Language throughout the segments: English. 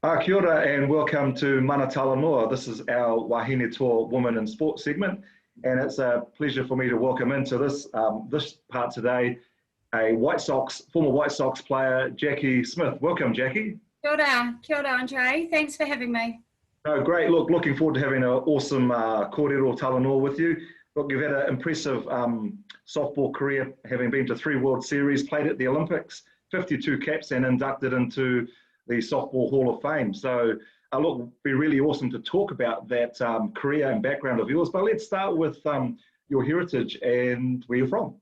Kia ora and welcome to Mana Talanoa. This is our Wahine Toa Women in Sport segment, and it's a pleasure for me to welcome into this part today a former White Sox player, Jackie Smith. Welcome, Jackie. Kia ora, Andre. Thanks for having me. No, great. Looking forward to having an awesome kōrero Talanoa with you. Look, you've had an impressive softball career, having been to 3 World Series, played at the Olympics, 52 caps, and inducted into the Softball Hall of Fame. So, look, it'd be really awesome to talk about that career and background of yours. But let's start with your heritage and where you're from.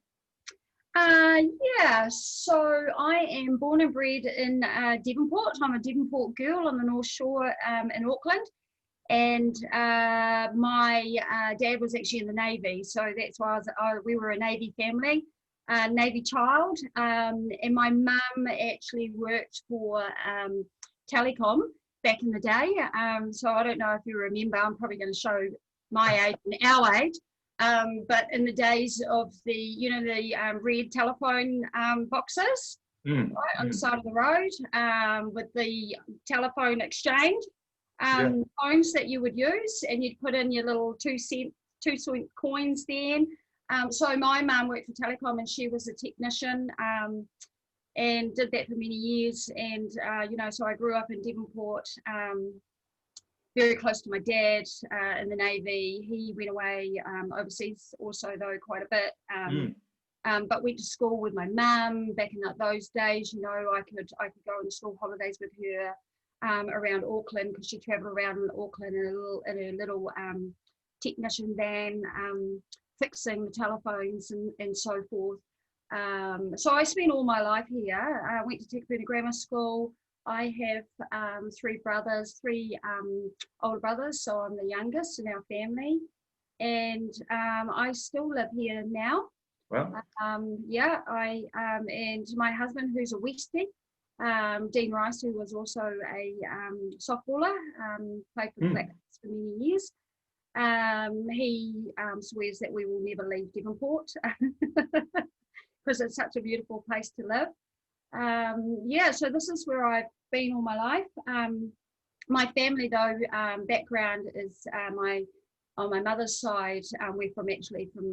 Yeah, so I am born and bred in Devonport. I'm a Devonport girl on the North Shore in Auckland. And my dad was actually in the Navy, so that's why we were a Navy family. Navy child, and my mum actually worked for Telecom back in the day. So I don't know if you remember, I'm probably going to show my age and our age, but in the days of the red telephone boxes right on the side of the road with the telephone exchange phones that you would use, and you'd put in your little 2-cent coins then. So my mum worked for Telecom, and she was a technician and did that for many years. And, so I grew up in Devonport, very close to my dad in the Navy. He went away overseas also, though, quite a bit. But went to school with my mum back in those days. I could go on school holidays with her around Auckland, because she travelled around in Auckland in a little technician van, fixing the telephones and so forth. So I spent all my life here. I went to Tekapuna Grammar School. I have 3 brothers, 3 older brothers, so I'm the youngest in our family. And I still live here now. Wow. And my husband, who's a Westie, Dean Rice, who was also a softballer, played for the Black Hawks for many years. He swears that we will never leave Devonport because it's such a beautiful place to live. So this is where I've been all my life. My family, though, background is on my mother's side, we're from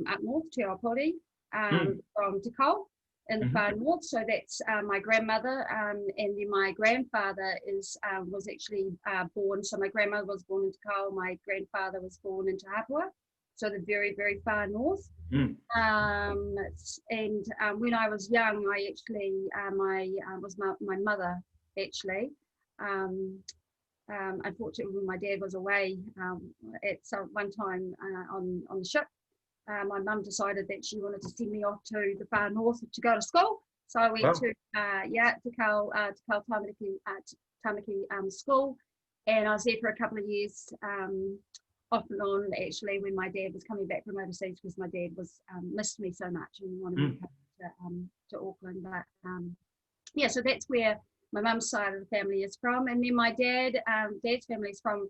up north, Te Aupori, from Te Kau in the far north. So that's my grandmother, and then my grandfather was actually born. So my grandmother was born in Te Kau, my grandfather was born in Te Hapua, so the very, very far north. And when I was young, I actually was my mother actually. Unfortunately, when my dad was away at one time on the ship, my mum decided that she wanted to send me off to the far north to go to school. So I went to Te Kau Tamaki school, and I was there for a couple of years, off and on actually, when my dad was coming back from overseas, because my dad was missed me so much and wanted me to come to Auckland. But so that's where my mum's side of the family is from. And then my dad's family is from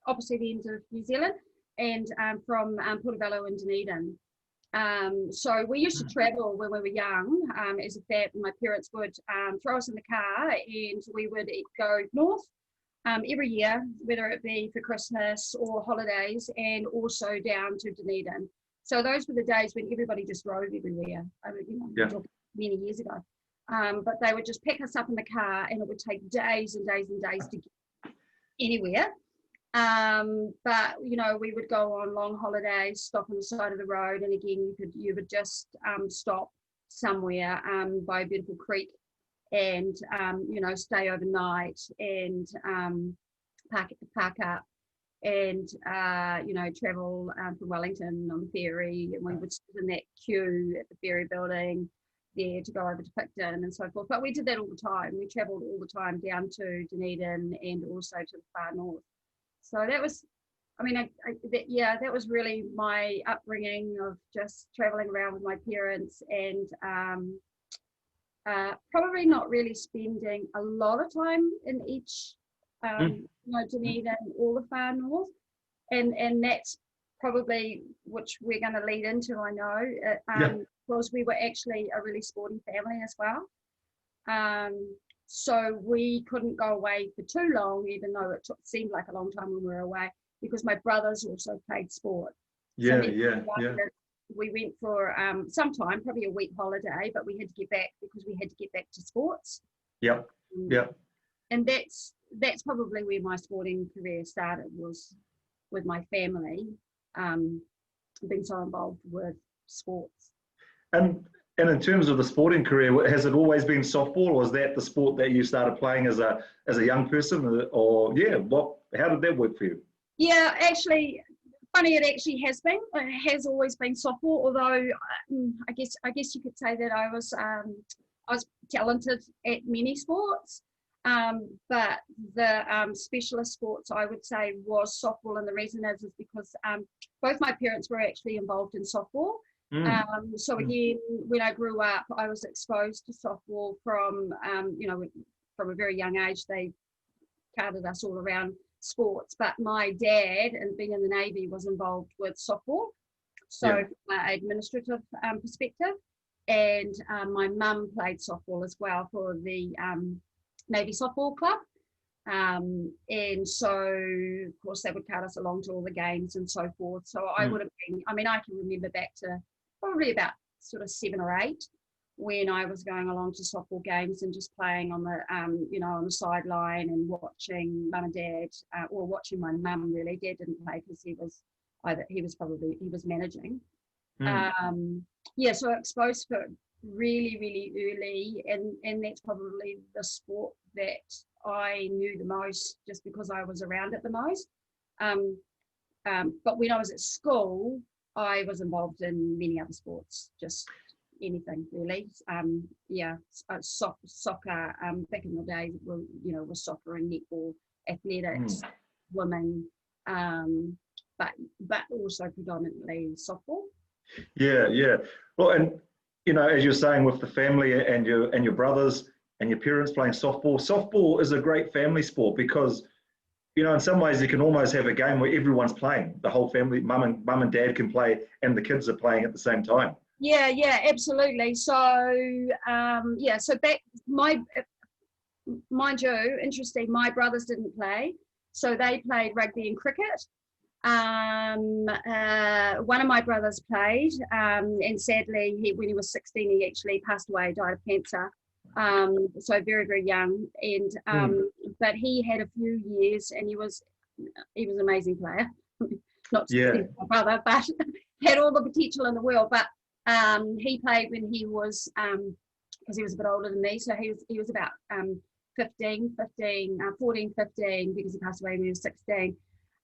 opposite ends of New Zealand, and from Portobello and Dunedin. So we used to travel when we were young. As a fact, my parents would throw us in the car, and we would go north every year, whether it be for Christmas or holidays, and also down to Dunedin. So those were the days when everybody just drove everywhere. Many years ago. But they would just pick us up in the car, and it would take days and days and days to get anywhere. But we would go on long holidays, stop on the side of the road, and again you would just stop somewhere by a beautiful creek, and stay overnight, and park up, and travel from Wellington on the ferry, and we would sit in that queue at the ferry building there to go over to Picton and so forth. But we did that all the time. We travelled all the time down to Dunedin and also to the far north. So that was, that was really my upbringing of just travelling around with my parents, and probably not really spending a lot of time in each, Dunedin or the far north. And that's probably, which we're going to lead into, I know, because we were actually a really sporty family as well. So we couldn't go away for too long, even though it seemed like a long time when we were away, because my brothers also played sport. Yeah, So yeah. we went for some time, probably a week holiday, but we had to get back because we had to get back to sports. Yep, yep. And that's probably where my sporting career started, was with my family being so involved with sports. And in terms of the sporting career, has it always been softball, or was that the sport that you started playing as a young person? Or how did that work for you? Yeah, actually, funny, it actually has been. It has always been softball, although I guess you could say that I was talented at many sports. But the specialist sports, I would say, was softball, and the reason is because both my parents were actually involved in softball. So again, when I grew up, I was exposed to softball from from a very young age. They carted us all around sports, but my dad, and being in the Navy, was involved with softball. So from an administrative perspective, and my mum played softball as well for the Navy Softball Club. And so, of course, they would cart us along to all the games and so forth. So I would have been, I can remember back to probably about sort of 7 or 8 when I was going along to softball games and just playing on the, on the sideline and watching mum and dad, or watching my mum really. Dad didn't play because he was managing. So exposed to it really, really early, and that's probably the sport that I knew the most, just because I was around it the most. But when I was at school, I was involved in many other sports, just anything really. Soccer. Back in the day, was soccer and netball, athletics, women, but also predominantly softball. Yeah. Well, and as you're saying, with the family and your brothers and your parents playing softball, softball is a great family sport because, in some ways you can almost have a game where everyone's playing. The whole family, mum and dad can play, and the kids are playing at the same time. Yeah, absolutely. So, so back, mind you, interesting, my brothers didn't play. So they played rugby and cricket. One of my brothers played, and sadly, when he was 16, he actually passed away, died of cancer. So very, very young. And but he had a few years, and he was an amazing player. Not my brother, but had all the potential in the world. But he played when he was, because he was a bit older than me, so he was about 14, 15, because he passed away when he was 16.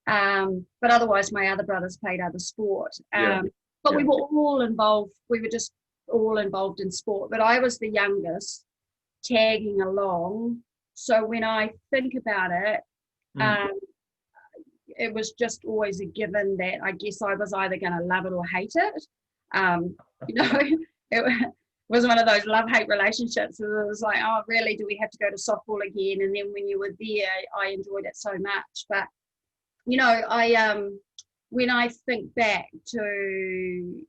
But otherwise, my other brothers played other sport. We were all involved. We were just all involved in sport. But I was the youngest, tagging along. So when I think about it, it was just always a given that I guess I was either going to love it or hate it. It was one of those love-hate relationships. It was like, oh, really, do we have to go to softball again? And then when you were there, I enjoyed it so much. But when I think back to,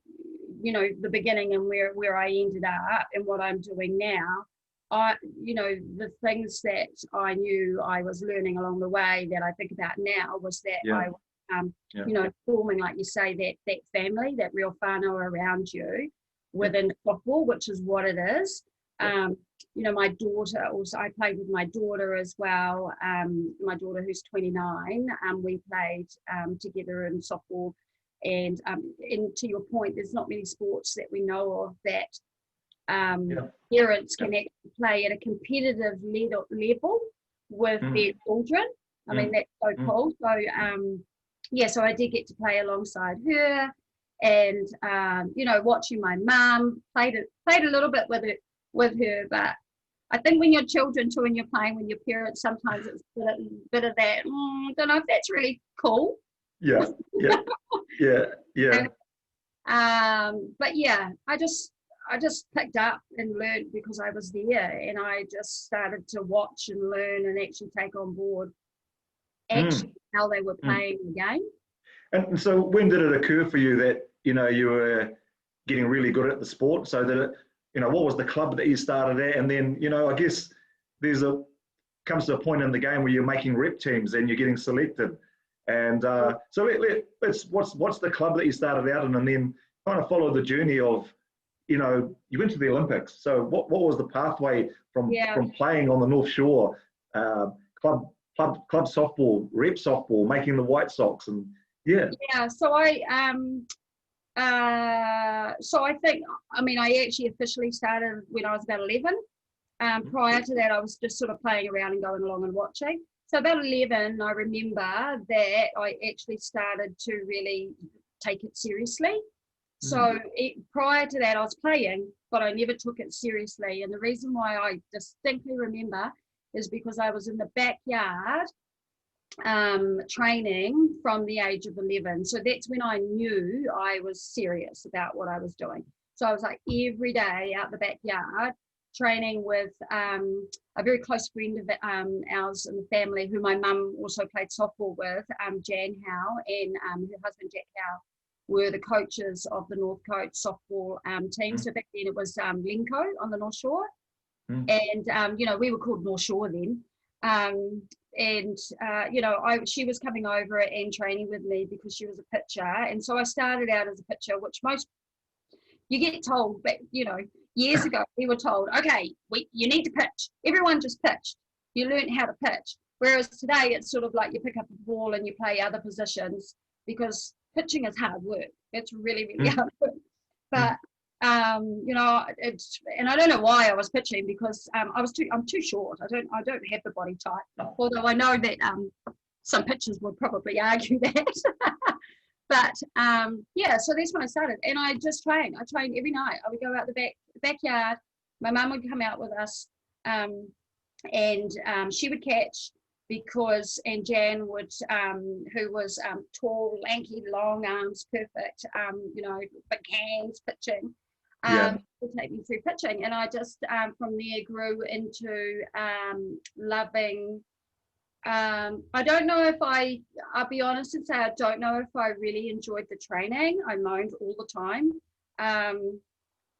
the beginning and where I ended up and what I'm doing now, the things that I knew I was learning along the way that I think about now was that I was, forming, like you say, that family, that real whānau around you within football, which is what it is. My daughter also, I played with my daughter as well. My daughter, who's 29, we played together in softball. And to your point, there's not many sports that we know of that parents can actually play at a competitive level with their children. I mean, that's so cool. So, so I did get to play alongside her, and watching my mum played a little bit with her, but I think when you're children too and you're playing with your parents, sometimes it's a bit of that, I don't know if that's really cool. Yeah. But yeah, I just picked up and learned because I was there, and I just started to watch and learn and actually take on board how they were playing the game. And so when did it occur for you that, you were getting really good at the sport, so that, what was the club that you started at? And then, I guess comes to a point in the game where you're making rep teams and you're getting selected. And so what's the club that you started out in, and then kind of follow the journey of, you went to the Olympics. So what was the pathway from playing on the North Shore, club softball, rep softball, making the White Sox, and So I think, I actually officially started when I was about 11. Prior to that, I was just sort of playing around and going along and watching. So about 11, I remember that I actually started to really take it seriously. So prior to that, I was playing, but I never took it seriously. And the reason why I distinctly remember is because I was in the backyard training from the age of 11. So that's when I knew I was serious about what I was doing. So I was like every day out the backyard training with a very close friend of ours in the family, who my mum also played softball with, Jan Howe, and her husband Jack Howe were the coaches of the North Coast softball team. So back then it was Lenco on the North Shore. And, we were called North Shore then. She was coming over and training with me because she was a pitcher. And so I started out as a pitcher, which you get told, but, years ago, we were told, okay, you need to pitch. Everyone just pitched. You learn how to pitch. Whereas today, it's sort of like you pick up a ball and you play other positions, because pitching is hard work. It's really, really hard work. But, and I don't know why I was pitching, because I'm too short. I don't have the body type. Although I know that some pitchers would probably argue that. But so that's when I started, and I just trained. I trained every night. I would go out the backyard. My mum would come out with us, and she would catch, and Jan would, who was tall, lanky, long arms, perfect, big hands, pitching, would take me through pitching, and I just from there grew into loving. I don't know if I'll be honest and say I don't know if I really enjoyed the training. I moaned all the time.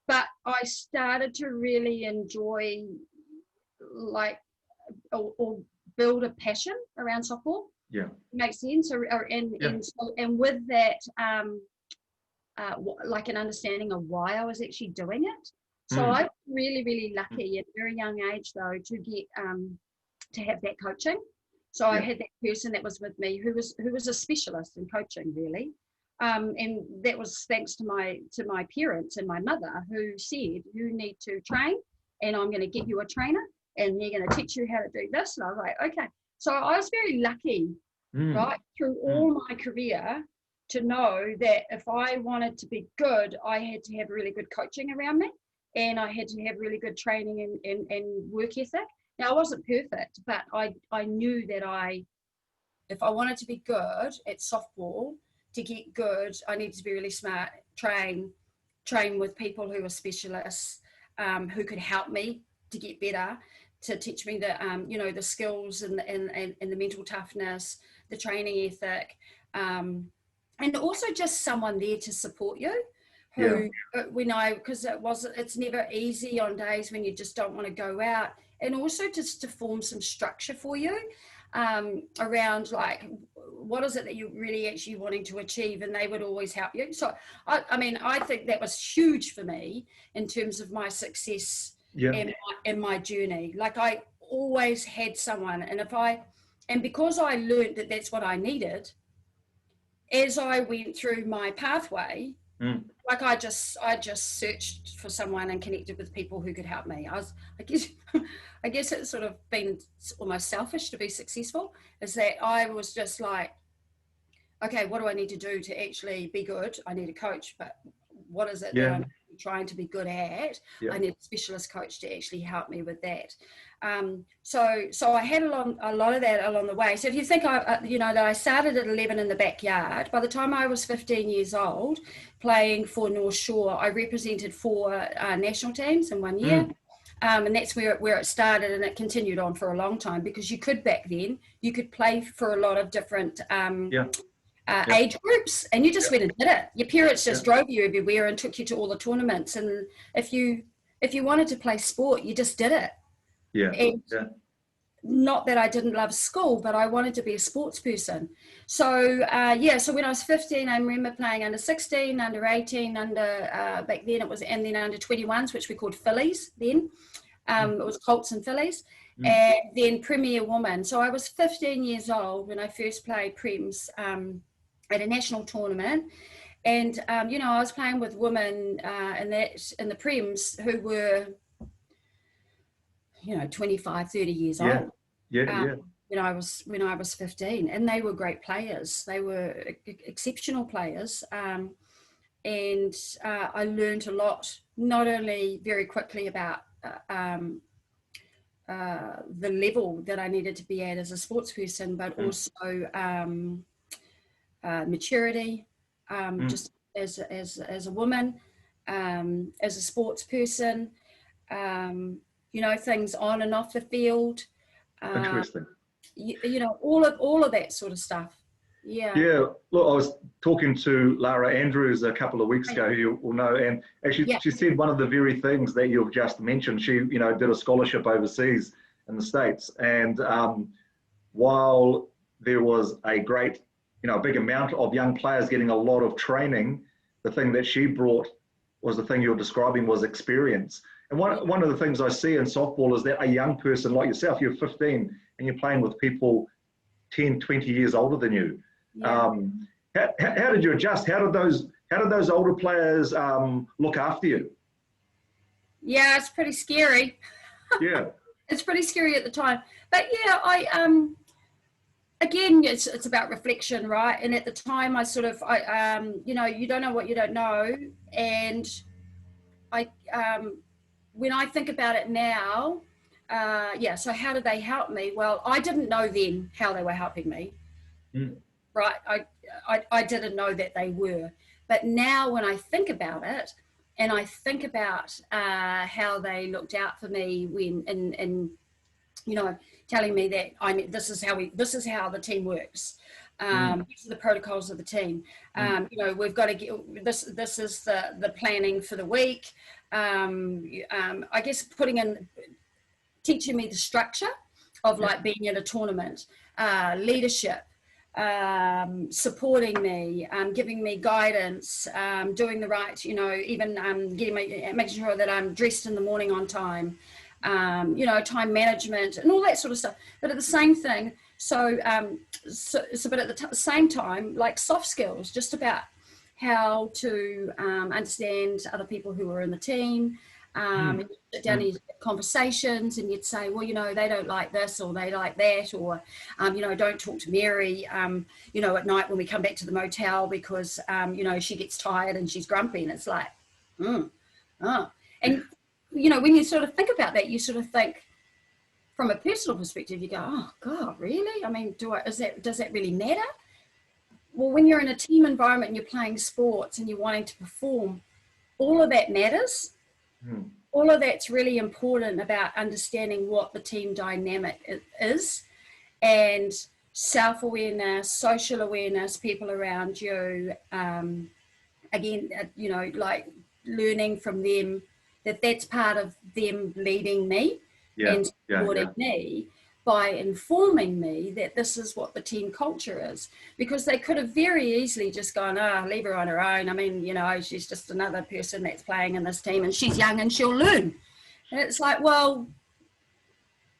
But I started to really enjoy, or build a passion around softball. Yeah. Makes sense. And with that, an understanding of why I was actually doing it. So I was really, really lucky at a very young age, though, to get to have that coaching. So I had that person that was with me who was a specialist in coaching, really, and that was thanks to my parents and my mother, who said, you need to train, and I'm going to get you a trainer, and they're going to teach you how to do this. And I was like, okay. So I was very lucky, right, through all my career, to know that if I wanted to be good, I had to have really good coaching around me, and I had to have really good training and work ethic. Now, I wasn't perfect, but I knew that if I wanted to be good at softball, to get good, I needed to be really smart, train with people who were specialists, who could help me to get better, to teach me the skills and the mental toughness, the training ethic, and also just someone there to support you. Because it's never easy on days when you just don't want to go out. And also just to form some structure for you around, like, what is it that you're really actually wanting to achieve, and they would always help you. So I think that was huge for me in terms of my success in my journey. Like, I always had someone, and because I learned that that's what I needed, as I went through my pathway, like I just searched for someone and connected with people who could help me. I guess it's sort of been almost selfish to be successful, is that I was just like, okay, what do I need to do to actually be good? I need a coach, but what is it that I'm trying to be good at? I need a specialist coach to actually help me with that. So I had a lot of that along the way. So if you think that I started at 11 in the backyard, by the time I was 15 years old, playing for North Shore, I represented 4 national teams in 1 year. And that's where it started, and it continued on for a long time, because you could play for a lot of different age groups, and you just went and did it. Your parents just drove you everywhere and took you to all the tournaments, and if you wanted to play sport, you just did it. Yeah. And Yeah. not that I didn't love school, but I wanted to be a sports person. So so when I was 15, I remember playing under 16, under 18, back then it was, and then under 21s, which we called fillies then. It was Colts and fillies, and then Premier Woman. So I was 15 years old when I first played Prems at a national tournament. And, I was playing with women in the Prems who were, 25, 30 years old. Yeah. When I was 15, and they were great players. They were exceptional players. And I learned a lot, not only very quickly about the level that I needed to be at as a sports person, but also maturity, just as a woman, as a sports person, things on and off the field, Interesting. all of that sort of stuff. Yeah. Yeah, look, I was talking to Lara Andrews a couple of weeks ago, who you will know, and actually she said one of the very things that you've just mentioned. She, did a scholarship overseas in the States, and while there was a great, big amount of young players getting a lot of training, the thing that she brought was the thing you're describing was experience. And one of the things I see in softball is that a young person like yourself, you're 15 and you're playing with people 10, 20 years older than you. Yeah. How did you adjust? How did those older players look after you? Yeah, it's pretty scary. Yeah. It's pretty scary at the time. But yeah, again, it's about reflection, right? And at the time I you don't know what you don't know. And when I think about it now, so how did they help me? Well, I didn't know then how they were helping me. Right? I didn't know that they were. But now when I think about it, and I think about how they looked out for me when, and telling me that this is how the team works. These are the protocols of the team. We've got to get this. This is the planning for the week. I guess teaching me the structure of like being in a tournament, leadership, supporting me, giving me guidance, doing the right, even making sure that I'm dressed in the morning on time, time management and all that sort of stuff. But at the same thing, but at the same time, like soft skills, just about how to understand other people who are in the team. And you sit down in conversations and you'd say, well, they don't like this or they like that, or, don't talk to Mary, at night when we come back to the motel because, she gets tired and she's grumpy. And it's like, And, when you sort of think about that, you sort of think from a personal perspective, you go, oh God, really? I mean, does that really matter? Well, when you're in a team environment and you're playing sports and you're wanting to perform, all of that matters. All of that's really important about understanding what the team dynamic is, and self-awareness, social awareness, people around you. Again, like learning from them that's part of them leading me and supporting me by informing me that this is what the team culture is, because they could have very easily just gone, leave her on her own. I mean, she's just another person that's playing in this team and she's young and she'll learn. And it's like, well,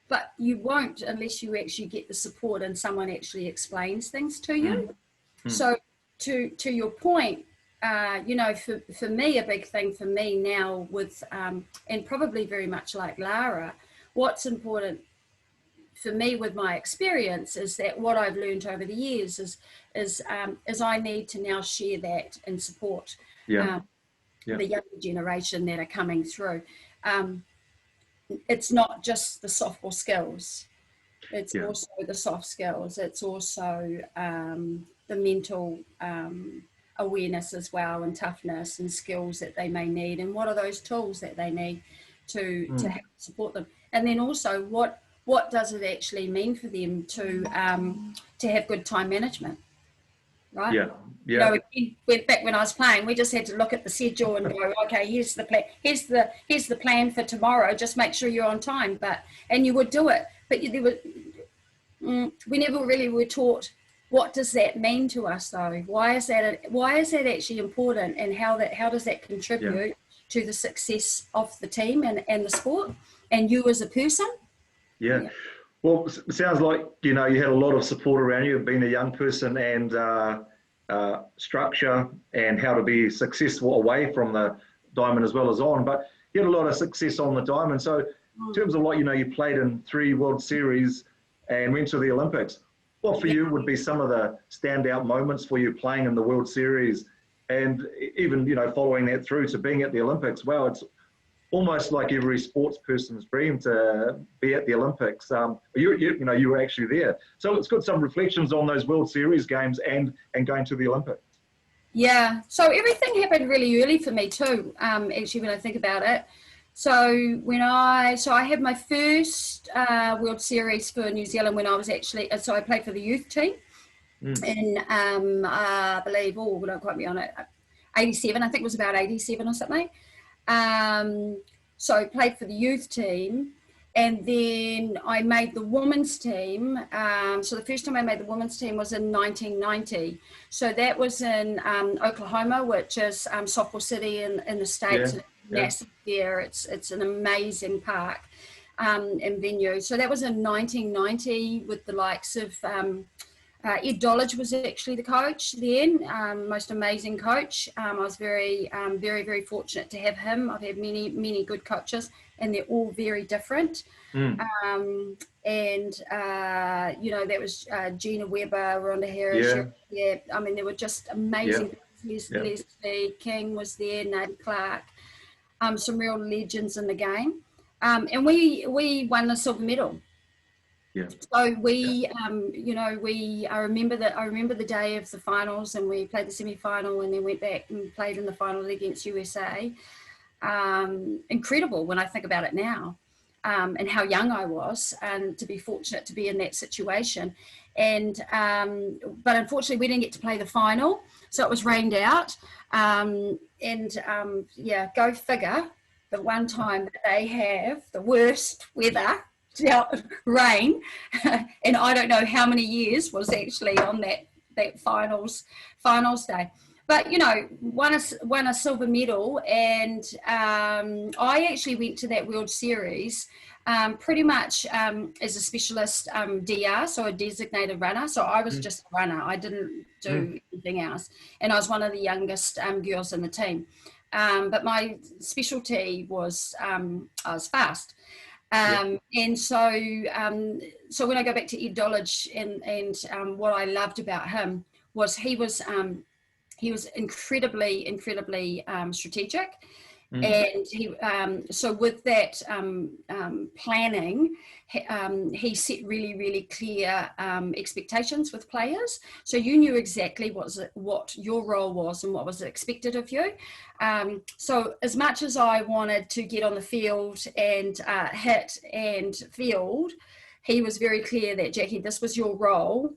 but you won't unless you actually get the support and someone actually explains things to you. So to your point, for me, a big thing for me now with, and probably very much like Lara, what's important for me with my experience is that what I've learned over the years is I need to now share that and support the younger generation that are coming through. It's not just the softball skills. It's also the soft skills. It's also the mental awareness as well, and toughness and skills that they may need, and what are those tools that they need to help support them. And then also what does it actually mean for them to have good time management? right? Yeah. You know, back when I was playing, we just had to look at the schedule and go, okay, here's the plan. Here's the plan for tomorrow. Just make sure you're on time. And you would do it. But we never really were taught, what does that mean to us though? Why is that actually important, and how does that contribute to the success of the team and the sport and you as a person? Yeah. Well, it sounds like, you know, you had a lot of support around you, being a young person, and structure and how to be successful away from the diamond as well as on. But you had a lot of success on the diamond. So in terms of, like, you know, you played in 3 World Series and went to the Olympics. What for you would be some of the standout moments for you playing in the World Series, and even, you know, following that through to being at the Olympics? Well, it's almost like every sports person's dream to be at the Olympics. You know, you were actually there. So it's got some reflections on those World Series games and going to the Olympics. Yeah, so everything happened really early for me too, actually, when I think about it. So I had my first World Series for New Zealand when I was actually, so I played for the youth team in, I believe, don't quote me on it, 87, I think it was about 87 or something. So I played for the youth team, and then I made the women's team. So the first time I made the women's team was in 1990. So that was in Oklahoma, which is softball city in the States. Yeah. Massive there. It's an amazing park and venue. So that was in 1990 with the likes of Ed Dollage was actually the coach then, most amazing coach. I was very, very fortunate to have him. I've had many good coaches, and they're all very different. You know, that was Gina Weber, Rhonda Harris. Yeah. I mean, they were just amazing. Leslie King was there, Nadia Clark. Some real legends in the game, and we won the silver medal. Yeah. So you know, I remember the day of the finals, and we played the semi-final, and then went back and played in the final against USA. Incredible when I think about it now, and how young I was, and to be fortunate to be in that situation. And but unfortunately, we didn't get to play the final, so it was rained out. Go figure. The one time that they have the worst weather, rain, and I don't know how many years was actually on that finals day. But, you know, won a silver medal, and I actually went to that World Series pretty much as a specialist DR, so a designated runner. So I was just a runner. I didn't do anything else. And I was one of the youngest girls in the team. But my specialty was I was fast. And so when I go back to Ed Dollage, and what I loved about him was he was incredibly strategic. And he so with that planning, he set really clear expectations with players, so you knew exactly what your role was and what was expected of you. So as much as I wanted to get on the field and hit and field, he was very clear that, Jackie, this was your role.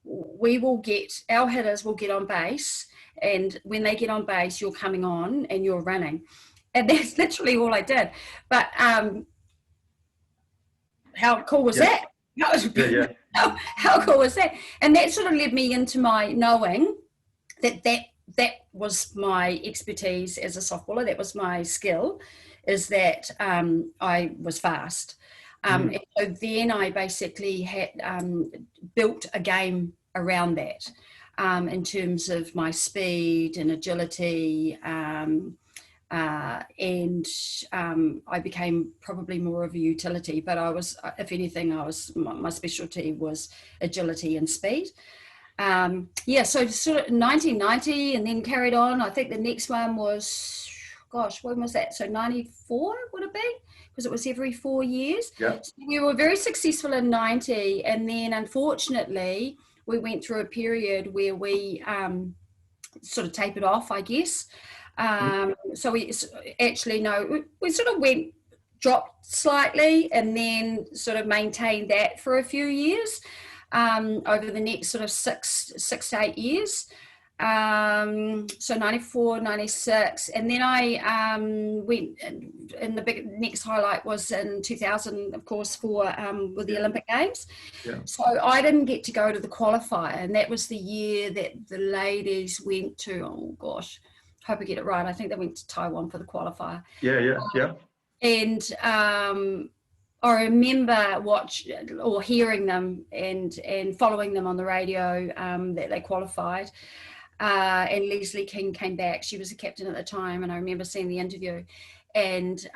Our hitters will get on base, and when they get on base, you're coming on and you're running. And that's literally all I did. But how cool was that? How cool was that? And that sort of led me into my knowing that was my expertise as a softballer. That was my skill, is that I was fast. And so then I basically had built a game around that in terms of my speed and agility. And I became probably more of a utility, but I was, if anything, my specialty was agility and speed. So sort of 1990, and then carried on. I think the next one was, when was that? So 94 would it be? Because it was every 4 years. Yeah. So we were very successful in 90, and then unfortunately we went through a period where we sort of tapered off, I guess. So we actually, we sort of dropped slightly, and then sort of maintained that for a few years, over the next sort of six to 8 years. So 94, 96, and then I went, and the big next highlight was in 2000, of course, for with the Olympic Games. So I didn't get to go to the qualifier, and that was the year that the ladies went to, oh gosh, hope I get it right, I think they went to Taiwan for the qualifier. And I remember hearing them and following them on the radio that they qualified. And Leslie King came back. She was the captain at the time, and I remember seeing the interview. And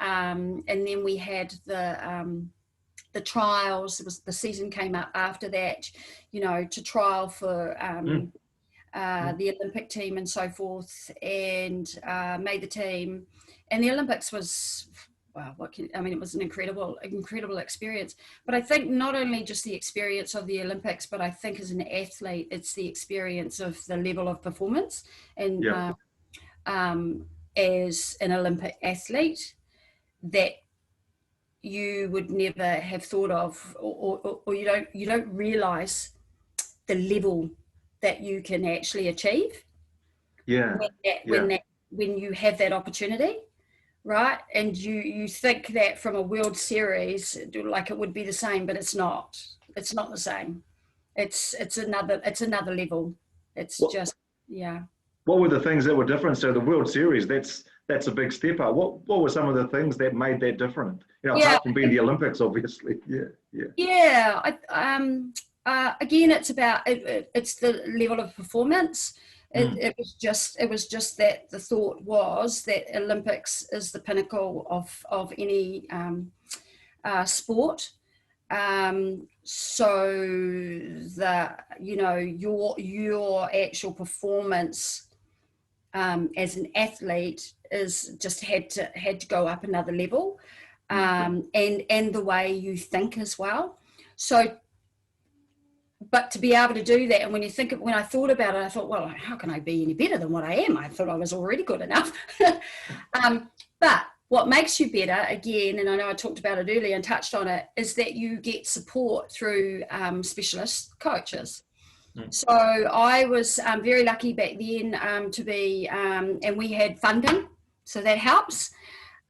then we had the trials. It was the season came up after that, you know, to trial for the Olympic team and so forth, and made the team. And the Olympics was, wow, it was an incredible experience. But I think not only just the experience of the Olympics, but I think as an athlete, it's the experience of the level of performance. And as an Olympic athlete, that you would never have thought of, or you don't realize the level that you can actually achieve. When you have that opportunity. Right, and you think that from a World Series, like it would be the same, but it's not. It's not the same. It's another level. It's just. What were the things that were different? So the World Series, that's a big step up. What were some of the things that made that different? You know, apart from being the Olympics, obviously. Again, it's about it's the level of performance. It was just that the thought was that Olympics is the pinnacle of any sport. So that, you know, your actual performance as an athlete is just had to go up another level, and the way you think as well. So. But to be able to do that, and when I thought about it, I thought, well, how can I be any better than what I am? I thought I was already good enough. But what makes you better, again, and I know I talked about it earlier and touched on it, is that you get support through specialist coaches. So I was very lucky back then to be, and we had funding, so that helps.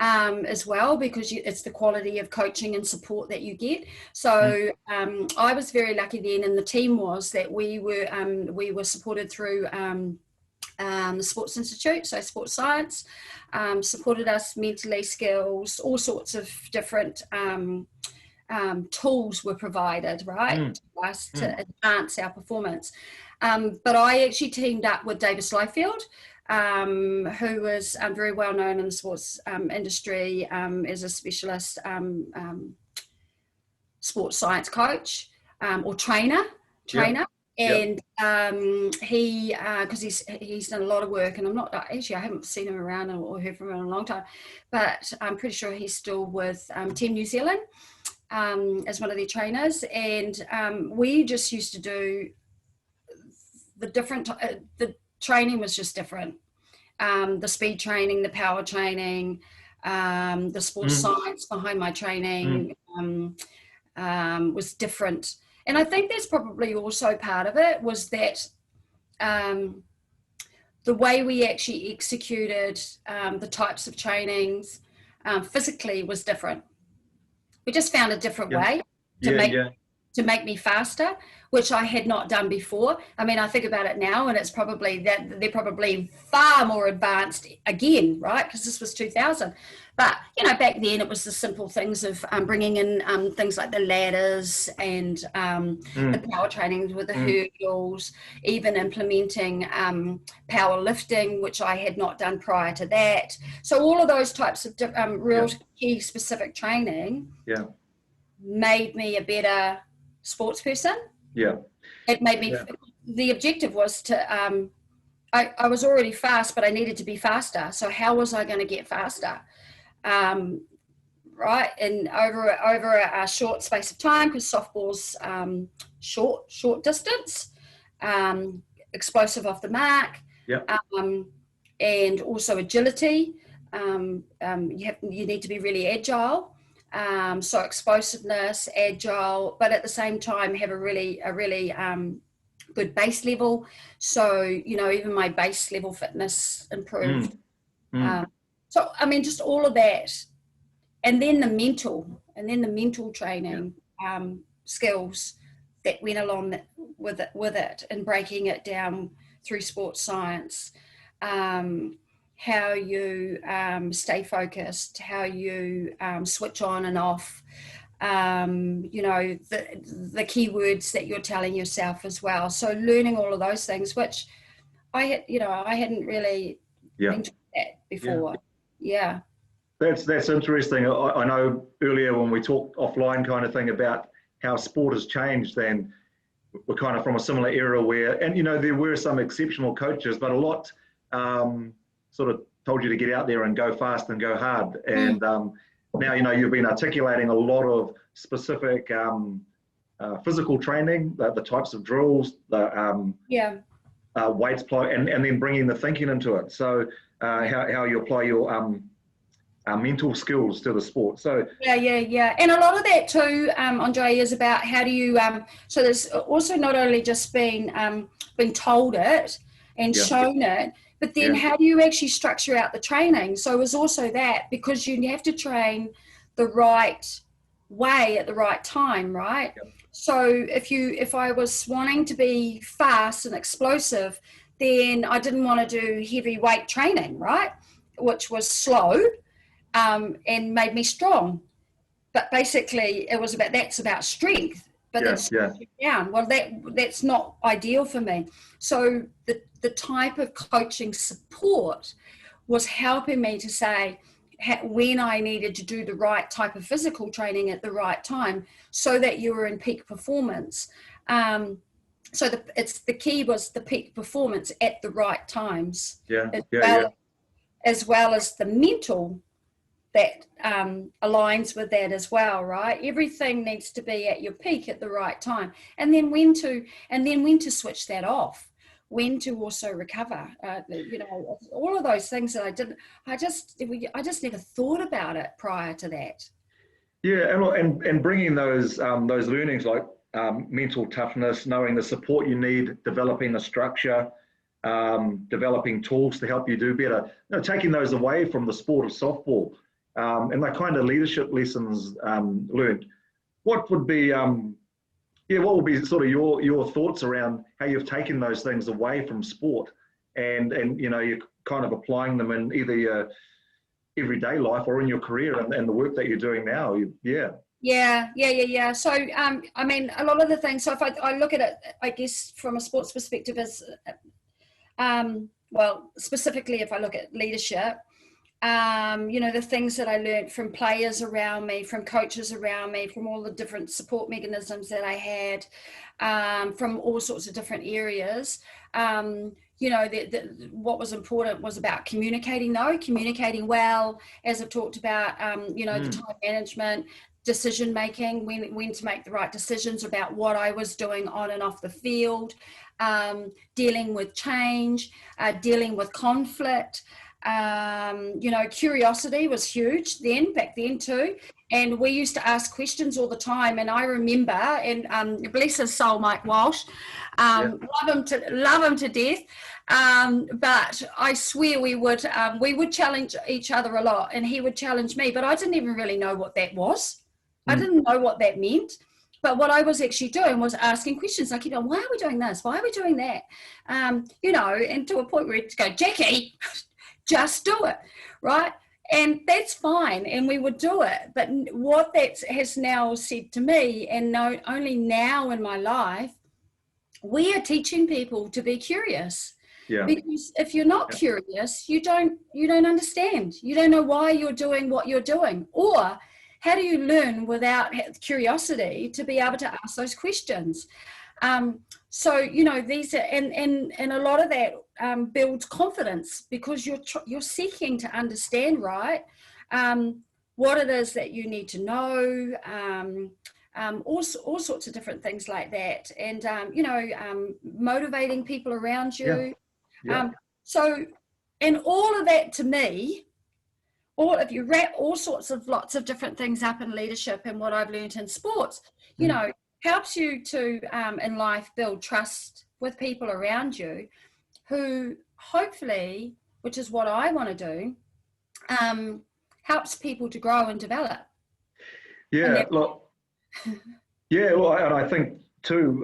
As well, because it's the quality of coaching and support that you get. So I was very lucky then, and the team was that we were supported through the Sports Institute, so sports science, supported us mentally, skills, all sorts of different tools were provided, right, to us to enhance our performance. But I actually teamed up with Davis Liefeld, who was very well known in the sports industry as a specialist sports science coach or trainer. And he, because he's done a lot of work, and I haven't seen him around or heard from him in a long time, but I'm pretty sure he's still with Team New Zealand as one of their trainers. And we just used to do the training was just different. The speed training, the power training, the sports science behind my training was different. And I think that's probably also part of it, was that the way we actually executed the types of trainings physically was different. We just found a different way to make me faster, which I had not done before. I mean, I think about it now, and it's probably that they're probably far more advanced again, right? Because this was 2000. But, you know, back then it was the simple things of bringing in things like the ladders and the power training with the hurdles, even implementing power lifting, which I had not done prior to that. So all of those types of real key specific training made me a better sports person. It made me, the objective was to, I was already fast, but I needed to be faster. So how was I going to get faster? Right, and over a short space of time, because softball's short distance, explosive off the mark, and also agility. You need to be really agile. So explosiveness, agile, but at the same time have a really good base level. So, you know, even my base level fitness improved. So, I mean, just all of that. And then the mental training skills that went along with it and breaking it down through sports science, how you stay focused, how you switch on and off, you know, the keywords that you're telling yourself as well. So learning all of those things, which I hadn't really mentioned that before. Yeah. That's interesting. I know earlier when we talked offline kind of thing about how sport has changed, and we're kind of from a similar era where, and you know, there were some exceptional coaches, but a lot sort of told you to get out there and go fast and go hard. And now, you know, you've been articulating a lot of specific physical training, the types of drills, the weights, and then bringing the thinking into it. So how you apply your mental skills to the sport. So and a lot of that too, Andre, is about how do you so there's also not only just been told it and shown it, but then how do you actually structure out the training? So it was also that, because you have to train the right way at the right time, right? So if I was wanting to be fast and explosive, then I didn't want to do heavy weight training, right, which was slow and made me strong. But basically it was about strength, but it's down. Well, that's not ideal for me. So the type of coaching support was helping me to say when I needed to do the right type of physical training at the right time, so that you were in peak performance. So the key was the peak performance at the right times, as well as the mental that aligns with that as well, right? Everything needs to be at your peak at the right time, and then when to switch that off, when to also recover. You know, all of those things that I just never thought about it prior to that. Yeah, and bringing those learnings like mental toughness, knowing the support you need, developing the structure, developing tools to help you do better. You know, taking those away from the sport of softball. And the kind of leadership lessons learned. What would be, what would be sort of your thoughts around how you've taken those things away from sport, and you know, you're kind of applying them in either your everyday life or in your career and the work that you're doing now? So I mean, a lot of the things. So if I look at it, I guess from a sports perspective, as well, specifically if I look at leadership. You know, the things that I learned from players around me, from coaches around me, from all the different support mechanisms that I had, from all sorts of different areas. You know, what was important was about communicating well, as I've talked about, you know, the time management, decision making, when to make the right decisions about what I was doing on and off the field, dealing with change, dealing with conflict. You know, curiosity was huge back then too, and we used to ask questions all the time. And I remember, and bless his soul, Mike Walsh, love him to death, but I swear we would challenge each other a lot, and he would challenge me, but I didn't even really know what that was. I didn't know what that meant. But what I was actually doing was asking questions like, you know, why are we doing this? Why are we doing that? You know, and to a point where it's go, Jackie, just do it, right? And that's fine, and we would do it. But what that has now said to me, and not only now in my life, we are teaching people to be curious. Because if you're not curious, you don't understand. You don't know why you're doing what you're doing, or how do you learn without curiosity to be able to ask those questions? So, you know, these are, and a lot of that builds confidence, because you're seeking to understand, right, what it is that you need to know, all sorts of different things like that, and you know, motivating people around you. So, and all of that to me, if you wrap lots of different things up in leadership and what I've learned in sports, you know, helps you to, in life, build trust with people around you who hopefully, which is what I want to do, helps people to grow and develop. Yeah, look, yeah, well, and I think too,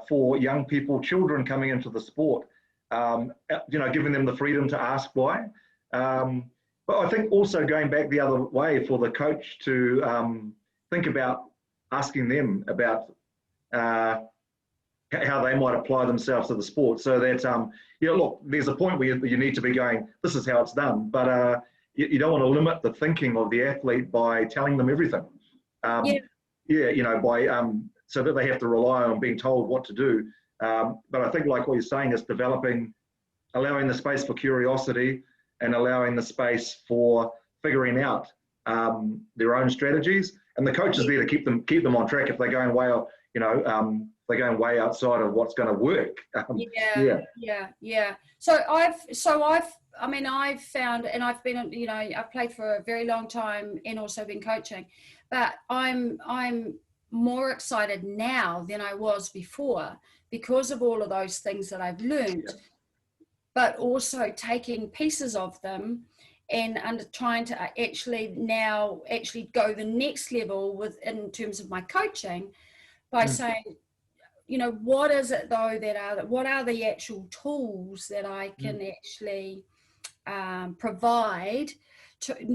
for young people, children coming into the sport, giving them the freedom to ask why. But I think also going back the other way for the coach to think about asking them about how they might apply themselves to the sport, so that look, there's a point where you need to be going, this is how it's done, but you don't want to limit the thinking of the athlete by telling them everything. So that they have to rely on being told what to do. But I think, like what you're saying, is allowing the space for curiosity and allowing the space for figuring out their own strategies. And the coach is there to keep them on track if they're going way, they're going way outside of what's going to work. So I've found, and I've been, I've played for a very long time and also been coaching, but I'm more excited now than I was before because of all of those things that I've learned, but also taking pieces of them and trying to actually go the next level in terms of my coaching by saying, what is it though what are the actual tools that I can actually provide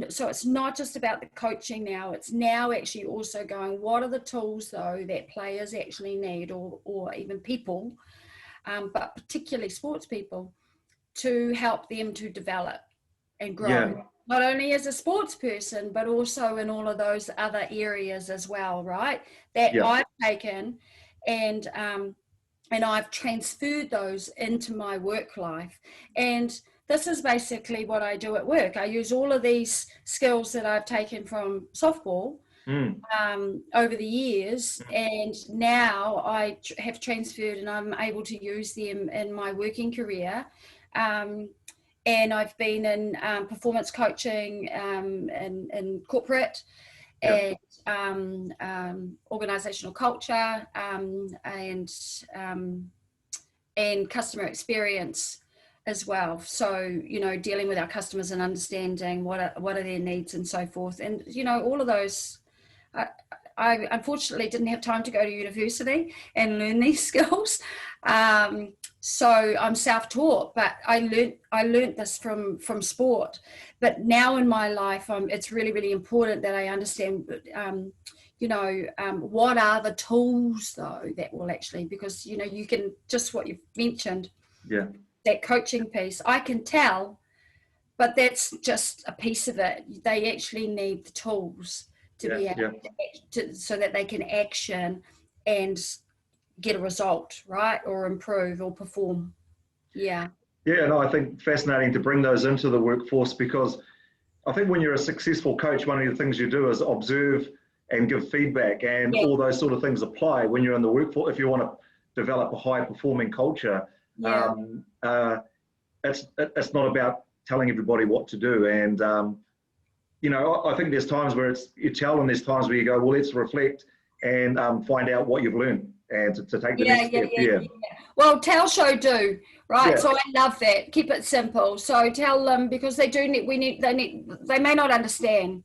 so it's not just about the coaching now, it's now actually also going, what are the tools though that players actually need, or even people, but particularly sports people, to help them to develop and grow, not only as a sports person, but also in all of those other areas as well, right? That I've taken and I've transferred those into my work life. And this is basically what I do at work. I use all of these skills that I've taken from softball over the years, and now I have transferred and I'm able to use them in my working career. And I've been in performance coaching in corporate and organizational culture and customer experience as well. So, dealing with our customers and understanding what are their needs and so forth. And, all of those, I unfortunately didn't have time to go to university and learn these skills. So I'm self-taught, but I learned this from sport. But now in my life, it's really, really important that I understand, what are the tools though that will actually, because, you can, just what you've mentioned, that coaching piece, I can tell, but that's just a piece of it. They actually need the tools to be able to, so that they can action and get a result, right? Or improve or perform. Yeah, no, I think fascinating to bring those into the workforce, because I think when you're a successful coach, one of the things you do is observe and give feedback, and all those sort of things apply when you're in the workforce. If you want to develop a high performing culture, it's not about telling everybody what to do. And I think there's times where you tell, and there's times where you go, well, let's reflect and find out what you've learned and to take the next step. Well, tell, show, do, right? So I love that. Keep it simple. So tell them, because they may not understand.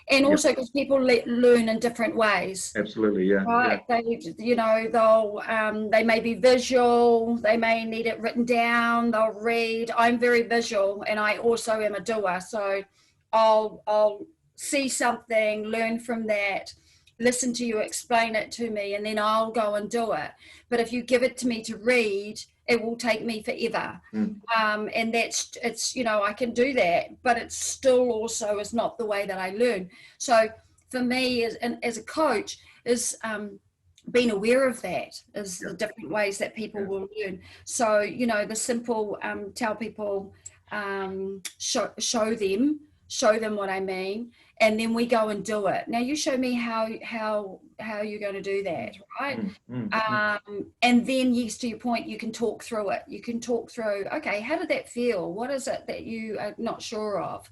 And also because people learn in different ways. Absolutely, right. They may be visual, they may need it written down, they'll read. I'm very visual, and I also am a doer. So I'll see something, learn from that, listen to you explain it to me, and then I'll go and do it. But if you give it to me to read, it will take me forever. And I can do that, but it still also is not the way that I learn. So for me as a coach is being aware of that, is the different ways that people will learn. So, the simple, tell people, show them show them what I mean, and then we go and do it. Now you show me how you're going to do that, right? And then, yes, to your point, you can talk through it. You can talk through, okay, how did that feel? What is it that you are not sure of?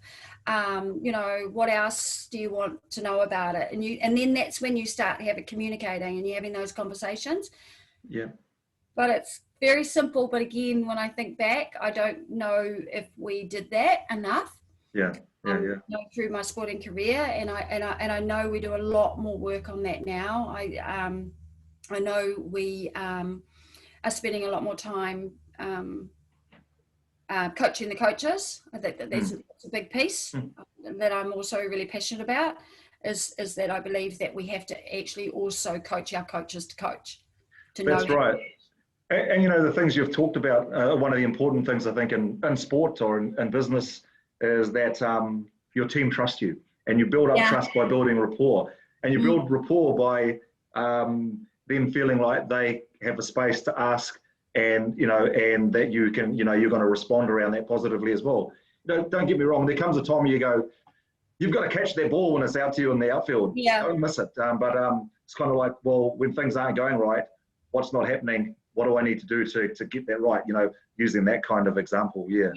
You know, what else do you want to know about it? And then that's when you start communicating and you're having those conversations. Yeah. But it's very simple. But again, when I think back, I don't know if we did that enough. Yeah. You know, through my sporting career, and I know we do a lot more work on that now. I know we are spending a lot more time coaching the coaches. I think that's a big piece that I'm also really passionate about. Is that I believe that we have to actually also coach our coaches to coach. That's right. And you know, the things you've talked about, one of the important things I think in sport or in business is that your team trusts you, and you build up trust by building rapport, and you build rapport by them feeling like they have a space to ask, and you know, and that you can, you know, you're going to respond around that positively as well. You know, don't get me wrong. There comes a time you go, you've got to catch that ball when it's out to you in the outfield. Yeah. Don't miss it. But it's kind of like, well, when things aren't going right, what's not happening? What do I need to do to get that right? You know, using that kind of example. Yeah.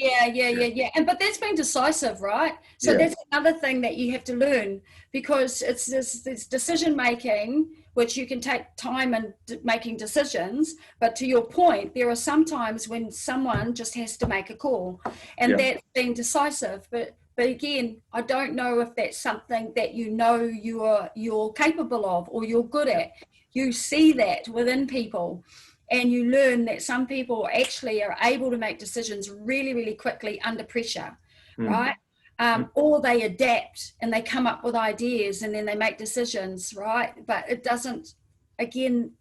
But that's being decisive, right? So that's another thing that you have to learn, because it's this decision making, which you can take time in making decisions. But to your point, there are some times when someone just has to make a call, and that's being decisive. But again, I don't know if that's something that you know you're capable of or you're good at. You see that within people. And you learn that some people actually are able to make decisions really, really quickly under pressure, right? Or they adapt and they come up with ideas and then they make decisions, right? But it doesn't, again,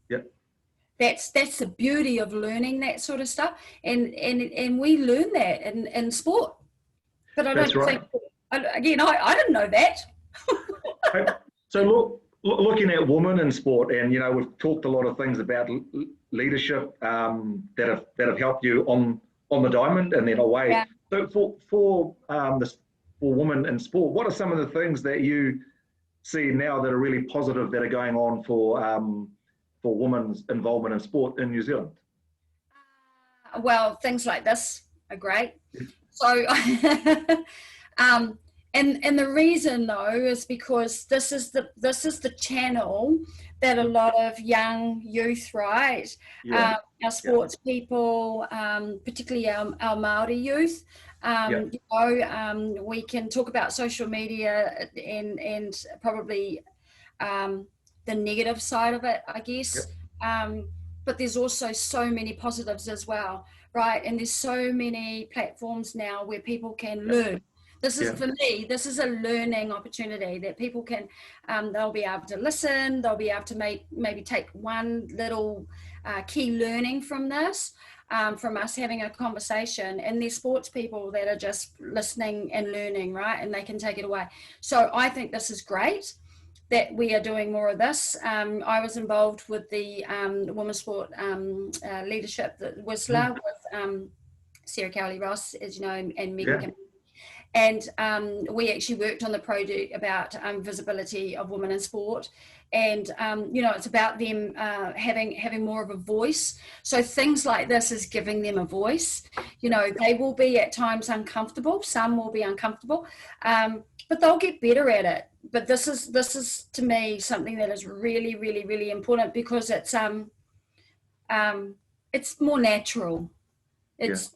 that's the beauty of learning that sort of stuff. And we learn that in sport. But I don't think, again, I didn't know that. So looking at women in sport, and you know, we've talked a lot of things about leadership that have helped you on the diamond and then away. Yeah. So for women in sport, what are some of the things that you see now that are really positive that are going on for women's involvement in sport in New Zealand? Well, things like this are great. So. And the reason though is because this is the channel that a lot of young youth, right? Our sports people, particularly our Māori youth, you know, we can talk about social media and probably the negative side of it, I guess. But there's also so many positives as well, right? And there's so many platforms now where people can learn. This is, for me, this is a learning opportunity that people can, they'll be able to listen, they'll be able to maybe take one little key learning from this, from us having a conversation, and there's sports people that are just listening and learning, right? And they can take it away. So I think this is great that we are doing more of this. I was involved with the women's sport leadership, the Whistler, with Sarah Cowley-Ross, as you know, and Megan Kim. And we actually worked on the project about visibility of women in sport. And, you know, it's about them having more of a voice. So things like this is giving them a voice. You know, they will be at times uncomfortable. Some will be uncomfortable, but they'll get better at it. But this is to me something that is really, really, really important, because it's more natural. It's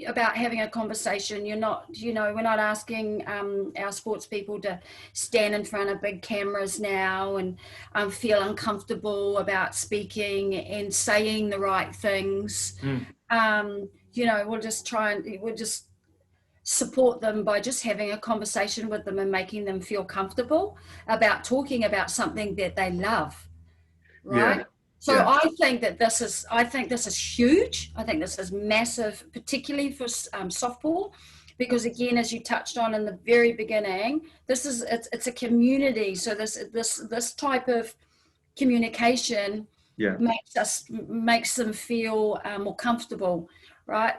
about having a conversation. You're not, you know, we're not asking our sports people to stand in front of big cameras now and feel uncomfortable about speaking and saying the right things. You know, we'll just support them by just having a conversation with them and making them feel comfortable about talking about something that they love, right? So I think this is huge. I think this is massive, particularly for softball, because again, as you touched on in the very beginning, it's a community. So this type of communication makes them feel more comfortable, right?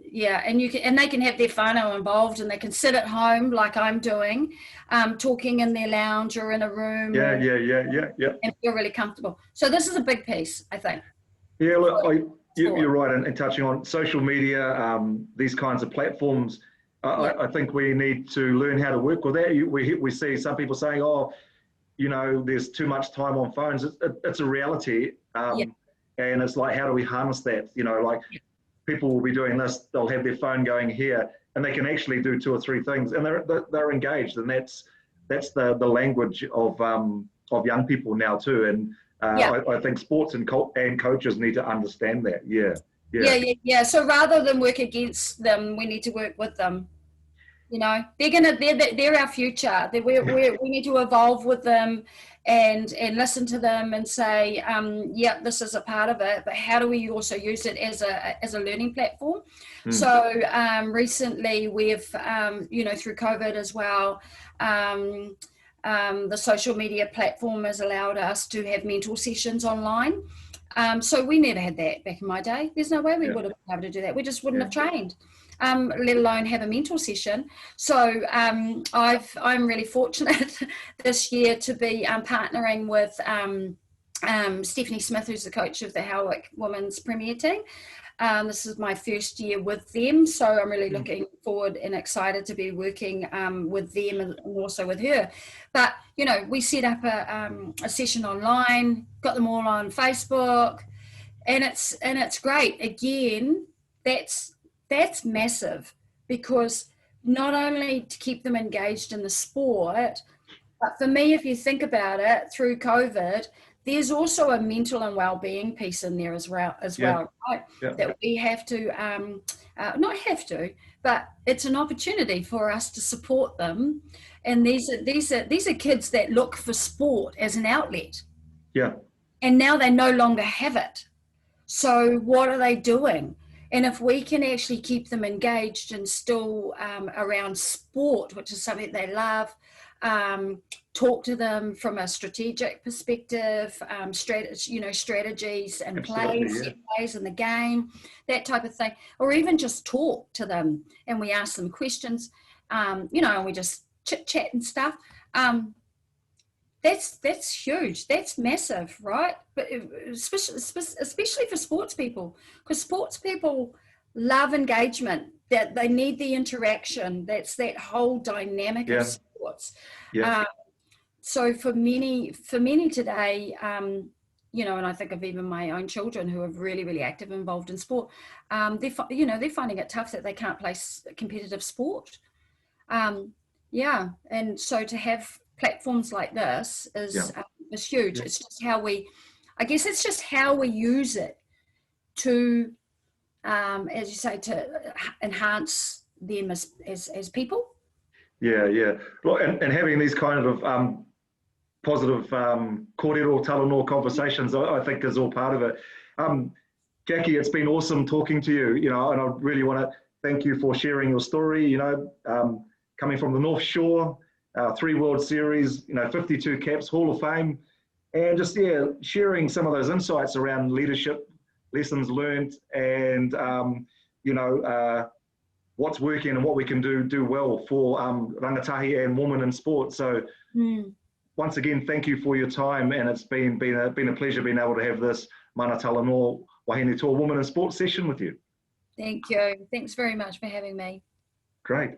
Yeah, and they can have their whānau involved, and they can sit at home like I'm doing, talking in their lounge or in a room. Yeah. And feel really comfortable. So this is a big piece, I think. Yeah, look, you're right in touching on social media, these kinds of platforms. I think we need to learn how to work with that. We see some people saying, oh, there's too much time on phones. It's a reality. And it's like, how do we harness that? Like people will be doing this, they'll have their phone going here, and they can actually do 2 or 3 things, and they're engaged, and that's the language of young people now too. And I think sports and coaches need to understand that. Yeah. So rather than work against them, we need to work with them. They're our future. We need to evolve with them and listen to them and say, this is a part of it, but how do we also use it as a learning platform? So recently we've, through COVID as well, the social media platform has allowed us to have mentor sessions online. So we never had that back in my day. There's no way we would have been able to do that. We just wouldn't have trained. Let alone have a mentor session. So I'm really fortunate this year to be partnering with Stephanie Smith, who's the coach of the Howick Women's Premier Team. This is my first year with them, so I'm really looking forward and excited to be working with them and also with her. But we set up a session online, got them all on Facebook, and it's great. Again, that's massive, because not only to keep them engaged in the sport, but for me, if you think about it, through COVID, there's also a mental and well-being piece in there as well, right? Yeah. That we have to, not have to, but it's an opportunity for us to support them. And these are kids that look for sport as an outlet. Yeah. And now they no longer have it. So what are they doing? And if we can actually keep them engaged and still around sport, which is something they love, talk to them from a strategic perspective, strategies and plays in the game, that type of thing, or even just talk to them and we ask them questions, and we just chit chat and stuff. That's huge. That's massive, right? But especially for sports people, because sports people love engagement. That they need the interaction. That's that whole dynamic of sports. Yeah. So for many today, and I think of even my own children who are really, really active, involved in sport. They're finding it tough that they can't play competitive sport. And so to have platforms like this is huge. It's just how we use it to, as you say, to enhance them as people. Yeah. Well, and having these kind of positive kōrero Talanoa conversations, I think is all part of it. Jackie, it's been awesome talking to you, and I really want to thank you for sharing your story, coming from the North Shore, 3 World Series, 52 caps, Hall of Fame, and just, sharing some of those insights around leadership, lessons learned, and, what's working and what we can do well for rangatahi and women in sport. So once again, thank you for your time, and it's been a pleasure being able to have this Mana Talanoa Wahine Toa Women in Sport session with you. Thank you. Thanks very much for having me. Great.